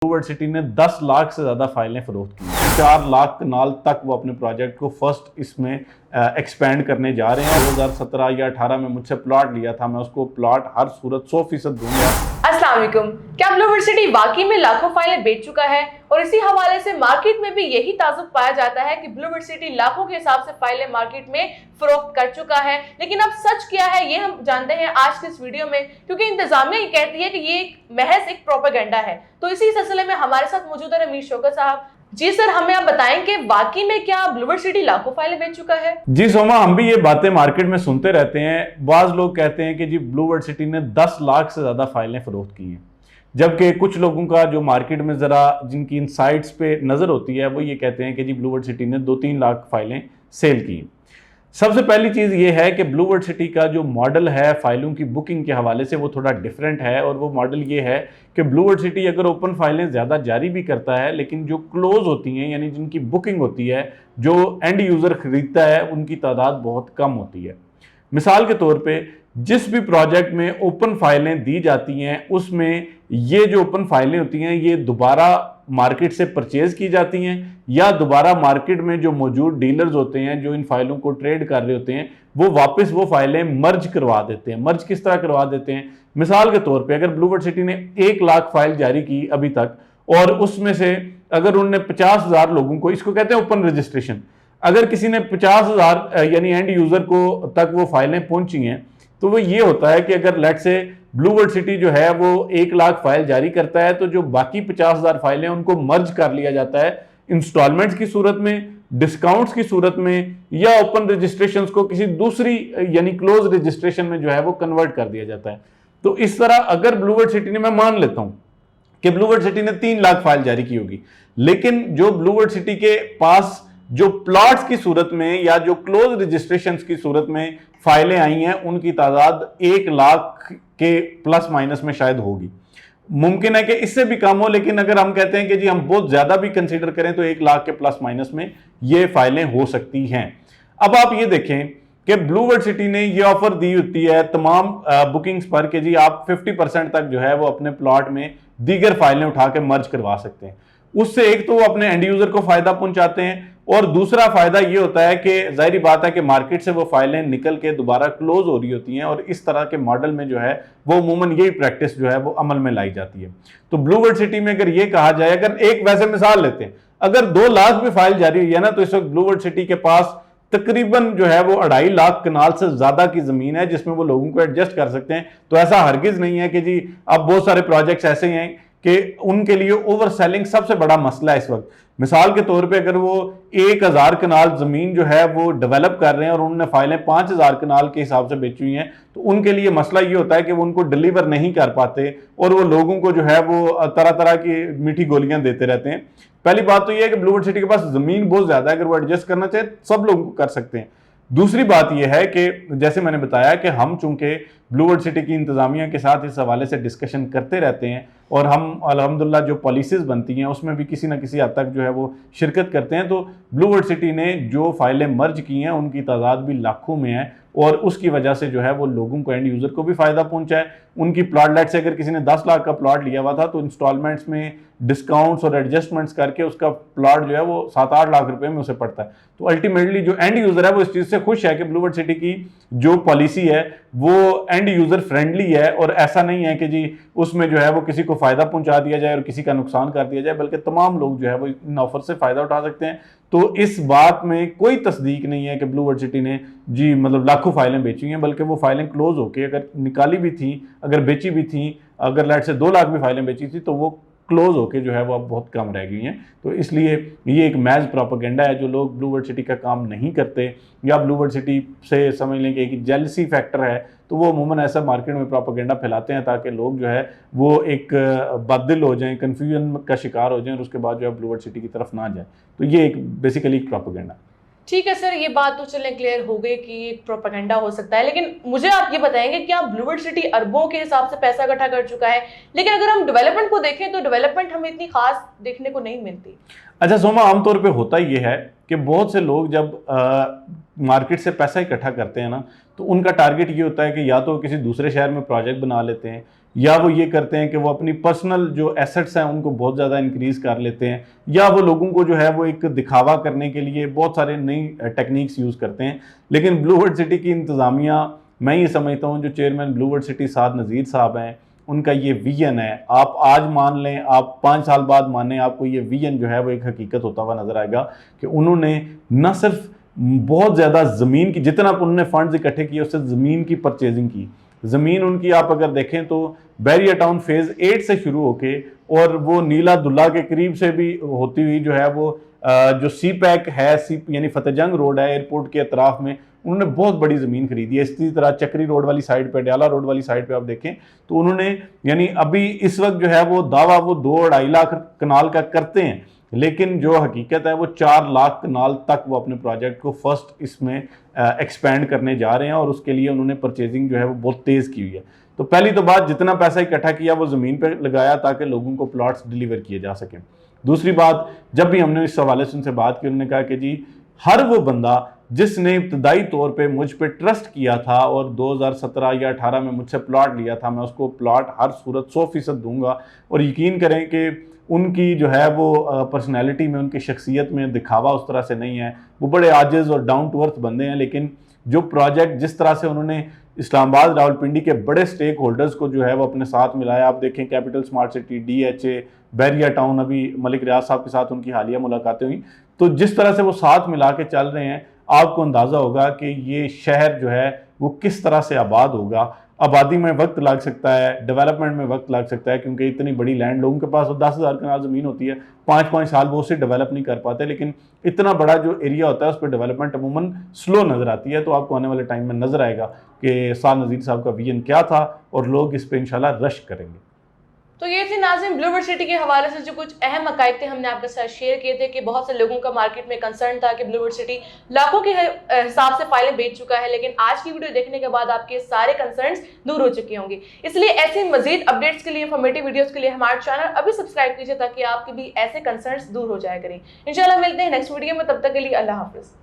ब्लूवर्ड city ने 10 लाख से ज़्यादा फाइलें फ़रोख्त की, 4 लाख कनाल तक वो अपने प्रोजेक्ट को फर्स्ट इसमें एक्सपेंड करने जा रहे हैं। 2017 या 18 में मुझसे प्लॉट लिया था, मैं उसको प्लॉट हर सूरत 100% दूंगा। अस्सलाम वालेकुम। क्या ब्लूवर्ड सिटी वाकई में लाखों फाइलें बेच चुका है? और इसी हवाले से मार्केट में भी यही ताजुब पाया जाता है कि ब्लूवर्ड सिटी लाखों के हिसाब से फाइलें मार्केट में फरोख्त कर चुका है। लेकिन अब सच क्या है ये हम जानते हैं आज के इस वीडियो में, क्योंकि इंतजामिया ये कहती है कि ये महज एक प्रोपेगेंडा है। तो इसी सिलसिले में हमारे साथ मौजूद है रमीश शौकत साहब। जी सर, हमें आप बताएं कि वाकई में क्या ब्लूवर्ड सिटी लाखों फाइलें बेच चुका है? जी सोमा, हम भी ये बातें मार्केट में सुनते रहते हैं। बाज लोग कहते हैं कि जी ब्लूवर्ड सिटी ने 10 लाख से ज़्यादा फाइलें फ़रोख्त की हैं, जबकि कुछ लोगों का जो मार्केट में ज़रा जिनकी इनसाइट्स पे नज़र होती है वो ये कहते हैं कि जी ब्लूवर्ड सिटी ने 2-3 लाख फाइलें सेल की। सबसे पहली चीज़ ये है कि ब्लूवर्ड सिटी का जो मॉडल है फाइलों की बुकिंग के हवाले से वो थोड़ा डिफरेंट है, और वो मॉडल ये है कि ब्लूवर्ड सिटी अगर ओपन फाइलें ज़्यादा जारी भी करता है, लेकिन जो क्लोज होती हैं यानी जिनकी बुकिंग होती है, जो एंड यूज़र खरीदता है, उनकी तादाद बहुत कम होती है। मिसाल के तौर पे जिस भी प्रोजेक्ट में ओपन फाइलें दी जाती हैं उसमें ये जो ओपन फाइलें होती हैं ये दोबारा मार्केट से परचेज की जाती हैं, या दोबारा मार्केट में जो मौजूद डीलर्स होते हैं जो इन फाइलों को ट्रेड कर रहे होते हैं वो वापस वो फाइलें मर्ज करवा देते हैं। मर्ज किस तरह करवा देते हैं? मिसाल के तौर पे अगर ब्लूवर्ड सिटी ने 1 लाख फाइल जारी की अभी तक, और उसमें से अगर उन्होंने 50,000 लोगों को, इसको कहते हैं ओपन रजिस्ट्रेशन, अगर किसी ने 50,000 यानी एंड यूजर को तक वो फाइलें पहुंची हैं, तो वो ये होता है कि अगर लेट से ब्लूवर्ड सिटी जो है वो 1 लाख फाइल जारी करता है, तो जो बाकी 50,000 फाइलें उनको मर्ज कर लिया जाता है इंस्टॉलमेंट्स की सूरत में, डिस्काउंट्स की सूरत में, या ओपन रजिस्ट्रेशन को किसी दूसरी यानी क्लोज रजिस्ट्रेशन में जो है वो कन्वर्ट कर दिया जाता है। तो इस तरह अगर ब्लूवर्ड सिटी ने, मैं मान लेता हूं कि ब्लूवर्ड सिटी ने 3 लाख फाइल जारी की होगी, लेकिन जो ब्लूवर्ड सिटी के पास जो प्लॉट्स की सूरत में या जो क्लोज रजिस्ट्रेशन की सूरत में फाइलें आई हैं उनकी तादाद 1 लाख के प्लस माइनस में शायद होगी। मुमकिन है कि इससे भी कम हो, लेकिन अगर हम कहते हैं कि जी हम बहुत ज्यादा भी कंसीडर करें तो 1 लाख के प्लस माइनस में ये फाइलें हो सकती हैं। अब आप ये देखें कि ब्लूवर्ड सिटी ने ये ऑफर दी होती है तमाम बुकिंग्स पर कि जी आप 50% तक जो है वो अपने प्लॉट में दीगर फाइलें उठा के मर्ज करवा सकते हैं। उससे एक तो वो अपने एंड यूजर को फायदा पहुंचाते हैं, और दूसरा फायदा ये होता है कि जाहिर बात है कि मार्केट से वो फाइलें निकल के दोबारा क्लोज हो रही होती हैं, और इस तरह के मॉडल में जो है वो अमूमन यही प्रैक्टिस जो है वो अमल में लाई जाती है। तो ब्लूवर्ड सिटी में अगर ये कहा जाए, अगर एक वैसे मिसाल लेते हैं, अगर 2 लाख भी फाइल जारी हुई है ना, तो इस वक्त ब्लूवर्ड सिटी के पास तकरीबन जो है वो 2.5 लाख कनाल से ज्यादा की जमीन है जिसमें वो लोगों को एडजस्ट कर सकते हैं। तो ऐसा हरगिज नहीं है कि जी अब बहुत सारे प्रोजेक्ट्स ऐसे हैं कि उनके लिए ओवर सेलिंग सबसे बड़ा मसला है इस वक्त। मिसाल के तौर पे अगर वो 1000 कनाल जमीन जो है वो डेवलप कर रहे हैं और उन्होंने फाइलें 5000 कनाल के हिसाब से बेची हुई हैं, तो उनके लिए मसला ये होता है कि वो उनको डिलीवर नहीं कर पाते, और वो लोगों को जो है वो तरह तरह की मीठी गोलियां देते रहते हैं। पहली बात तो ये है कि ब्लूवर्ड सिटी के पास जमीन बहुत ज्यादा है, अगर वो एडजस्ट करना चाहे सब लोग कर सकते हैं। दूसरी बात यह है कि जैसे मैंने बताया कि हम चूंकि ब्लूवर्ड सिटी की इंतजामिया के साथ इस हवाले से डिस्कशन करते रहते हैं, और हम अल्हम्दुलिल्लाह जो पॉलिसीज़ बनती हैं उसमें भी किसी न किसी हद तक जो है वो शिरकत करते हैं। तो ब्लूवर्ड सिटी ने जो फाइलें मर्ज की हैं उनकी तादाद भी लाखों में है, और उसकी वजह से जो है वो लोगों को, एंड यूज़र को भी फ़ायदा पहुंचा है। उनकी प्लॉट लेट से अगर किसी ने 10 लाख का प्लॉट लिया हुआ था तो इंस्टॉलमेंट्स में डिस्काउंट्स और एडजस्टमेंट्स करके उसका प्लॉट जो है वो 7-8 लाख रुपए में उसे पड़ता है। तो अल्टीमेटली जो एंड यूज़र है वो इस चीज़ से खुश है कि ब्लूवर्ड सिटी की जो पॉलिसी है वो एंड यूज़र फ्रेंडली है, और ऐसा नहीं है कि जी उसमें जो है वो किसी को फ़ायदा पहुंचा दिया जाए और किसी का नुकसान कर दिया जाए, बल्कि तमाम लोग जो है वो इन ऑफर से फ़ायदा उठा सकते हैं। तो इस बात में कोई तस्दीक नहीं है कि ब्लूवर्ड सिटी ने जी मतलब लाखों फाइलें बेची हैं, बल्कि वो फाइलें क्लोज होके अगर निकाली भी थी, अगर बेची भी थी, अगर लेट से 2 लाख भी फाइलें बेची थी तो वो क्लोज होके जो है वो अब बहुत कम रह गई हैं। तो इसलिए ये एक मैज प्रोपेगेंडा है। जो लोग ब्लूवर्ड सिटी का काम नहीं करते या ब्लूवर्ड सिटी से समझ लें कि एक जेलसी फैक्टर है, तो वो अमूमन ऐसा मार्केट में प्रोपेगेंडा फैलाते हैं ताकि लोग जो है वो एक बददिल हो जाएं, कन्फ्यूजन का शिकार हो जाएं, और उसके बाद जो है ब्लूवर्ड सिटी की तरफ ना जाए। तो ये एक बेसिकली एक प्रोपेगेंडा। ठीक है सर, ये बात तो चलें क्लियर हो गई कि एक प्रोपेगेंडा हो सकता है, लेकिन मुझे आप ये बताएंगे क्या ब्लूवर्ड सिटी अरबों के हिसाब से पैसा इकट्ठा कर चुका है, लेकिन अगर हम डेवलपमेंट को देखें तो डेवलपमेंट हमें इतनी खास देखने को नहीं मिलती। अच्छा सोमा, आमतौर पे होता ये है कि बहुत से लोग जब मार्केट से पैसा इकट्ठा करते हैं ना, तो उनका टारगेट ये होता है कि या तो किसी दूसरे शहर में प्रोजेक्ट बना लेते हैं, या वो ये करते हैं कि वो अपनी पर्सनल जो एसेट्स हैं उनको बहुत ज़्यादा इंक्रीज कर लेते हैं, या वो लोगों को जो है वो एक दिखावा करने के लिए बहुत सारे नई टेक्निक्स यूज़ करते हैं। लेकिन ब्लू वर्ल्ड सिटी की इंतज़ामिया, मैं ये समझता हूँ जो चेयरमैन ब्लू वर्ल्ड सिटी साद नज़ीर साहब हैं, उनका ये विजन है, आप आज मान लें, आप 5 साल बाद मानें, आपको ये विजन जो है वो एक हकीकत होता हुआ नज़र आएगा कि उन्होंने न सिर्फ बहुत ज़्यादा ज़मीन की, जितना उन्होंने फंड्स इकट्ठे किए उससे ज़मीन की परचेजिंग की। ज़मीन उनकी आप अगर देखें तो बैरिया टाउन फेज़ 8 से शुरू होके और वो नीला दुल्ला के करीब से भी होती हुई जो है वो जो सी पैक है, सी यानी फतेहजंग रोड है एयरपोर्ट के अतराफ में, उन्होंने बहुत बड़ी ज़मीन खरीदी है। इसी तरह चक्री रोड वाली साइड पे, डयाला रोड वाली साइड पे आप देखें तो उन्होंने, यानी अभी इस वक्त जो है वो दावा वो 2-2.5 लाख कनाल का करते हैं, लेकिन जो हकीकत है वो 4 लाख कनाल तक वो अपने प्रोजेक्ट को फर्स्ट इसमें एक्सपेंड करने जा रहे हैं, और उसके लिए उन्होंने परचेजिंग जो है वो बहुत तेज़ की हुई है। तो पहली तो बात, जितना पैसा इकट्ठा किया वो ज़मीन पर लगाया ताकि लोगों को प्लॉट्स डिलीवर किए जा सकें। दूसरी बात, जब भी हमने इस हवाले से उनसे बात की, उन्होंने कहा कि जी हर वो बंदा जिसने इब्तदाई तौर पे मुझ पे ट्रस्ट किया था और 2017 या 18 में मुझसे प्लॉट लिया था, मैं उसको प्लॉट हर सूरत 100% दूंगा। और यकीन करें कि उनकी जो है वो पर्सनैलिटी में, उनकी शख्सियत में दिखावा उस तरह से नहीं है, वो बड़े आजिज़ और डाउन टू अर्थ बंदे हैं। लेकिन जो प्रोजेक्ट, जिस तरह से उन्होंने इस्लामाबाद, रावलपिंडी के बड़े स्टेक होल्डर्स को जो है वो अपने साथ मिलाया, आप देखें capital smart city, DHA, Bahria town, अभी मलिक रियाज साहब के साथ उनकी हालिया मुलाकातें हुई, तो जिस तरह से वो साथ मिला के चल रहे हैं, आपको अंदाज़ा होगा कि ये शहर जो है वो किस तरह से आबाद होगा। आबादी में वक्त लग सकता है, डेवलपमेंट में वक्त लग सकता है, क्योंकि इतनी बड़ी लैंड, लोगों के पास 10,000 कनाल ज़मीन होती है, 5-5 साल वो उसे डेवलप नहीं कर पाते, लेकिन इतना बड़ा जो एरिया होता है उस पर डेवलपमेंट अमूमन स्लो नज़र आती है। तो आपको आने वाले टाइम में नज़र आएगा कि साद नज़ीर साहब का विजन क्या था, और लोग इस पर इंशाल्लाह रश करेंगे। तो ये थी नाज़रीन ब्लू वर्ल्ड सिटी के हवाले से जो कुछ अहम हक़ाइक़ थे हमने आपके साथ शेयर किए थे कि बहुत से लोगों का मार्केट में कंसर्न था कि ब्लू वर्ल्ड सिटी लाखों के हिसाब से फाइलें बेच चुका है, लेकिन आज की वीडियो देखने के बाद आपके सारे कंसर्न्स दूर हो चुके होंगे। इसलिए ऐसी मजीद अपडेट्स के लिए, इंफॉर्मेटिव वीडियोस के लिए हमारे चैनल अभी सब्सक्राइब कीजिए ताकि आपके भी ऐसे कंसर्न्स दूर हो जाया करें। इंशाल्लाह मिलते हैं नेक्स्ट वीडियो में, तब तक के लिए अल्लाह हाफिज़।